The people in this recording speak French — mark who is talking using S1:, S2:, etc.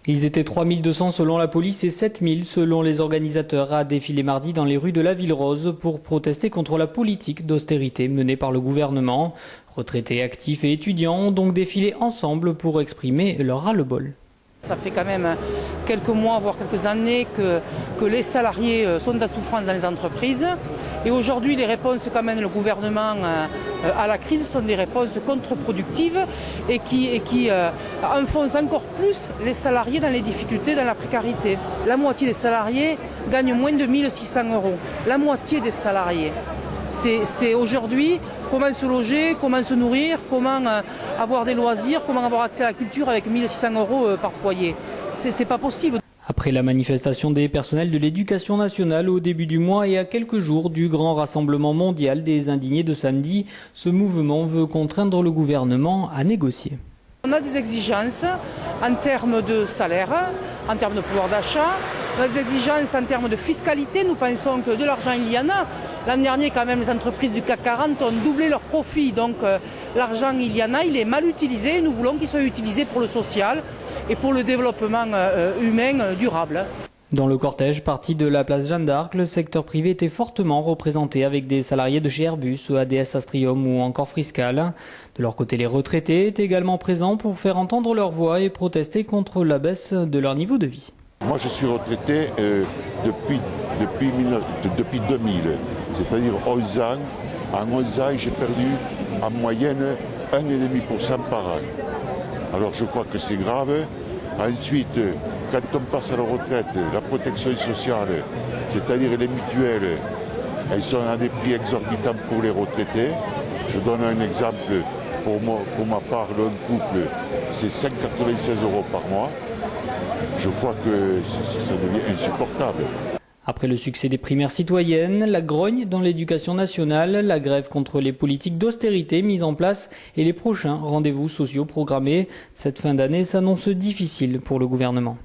S1: Ils étaient 3200 selon la police et 7000 selon les organisateurs à défiler mardi dans les rues de la Ville Rose pour protester contre la politique d'austérité menée par le gouvernement. Retraités, actifs et étudiants ont donc défilé ensemble pour exprimer leur ras-le-bol.
S2: Ça fait quand même quelques mois, voire quelques années que les salariés sont en souffrance dans les entreprises. Et aujourd'hui, les réponses qu'amène le gouvernement à la crise sont des réponses contre-productives et qui enfoncent encore plus les salariés dans les difficultés, dans la précarité. La moitié des salariés gagnent moins de 1 600 €. La moitié des salariés. C'est aujourd'hui comment se loger, comment se nourrir, comment avoir des loisirs, comment avoir accès à la culture avec 1 600 € par foyer. C'est pas possible.
S1: Après la manifestation des personnels de l'éducation nationale au début du mois et à quelques jours du grand rassemblement mondial des indignés de samedi, ce mouvement veut contraindre le gouvernement à négocier.
S2: On a des exigences en termes de salaire, en termes de pouvoir d'achat, on a des exigences en termes de fiscalité. Nous pensons que de l'argent, il y en a. L'an dernier, quand même, les entreprises du CAC 40 ont doublé leurs profits. Donc l'argent, il y en a, il est mal utilisé. Nous voulons qu'il soit utilisé pour le social et pour le développement humain durable.
S1: Dans le cortège parti de la place Jeanne d'Arc, le secteur privé était fortement représenté avec des salariés de chez Airbus, ADS Astrium ou encore Friscal. De leur côté, les retraités étaient également présents pour faire entendre leur voix et protester contre la baisse de leur niveau de vie.
S3: Moi, je suis retraité depuis 2000, c'est-à-dire 11 ans. En 11 ans, j'ai perdu en moyenne 1,5% par an. Alors je crois que c'est grave. Ensuite, quand on passe à la retraite, la protection sociale, c'est-à-dire les mutuelles, elles sont à des prix exorbitants pour les retraités. Je donne un exemple, pour ma part, d'un couple, c'est 5,96 € par mois. Je crois que ça devient insupportable.
S1: Après le succès des primaires citoyennes, la grogne dans l'éducation nationale, la grève contre les politiques d'austérité mises en place et les prochains rendez-vous sociaux programmés, cette fin d'année s'annonce difficile pour le gouvernement.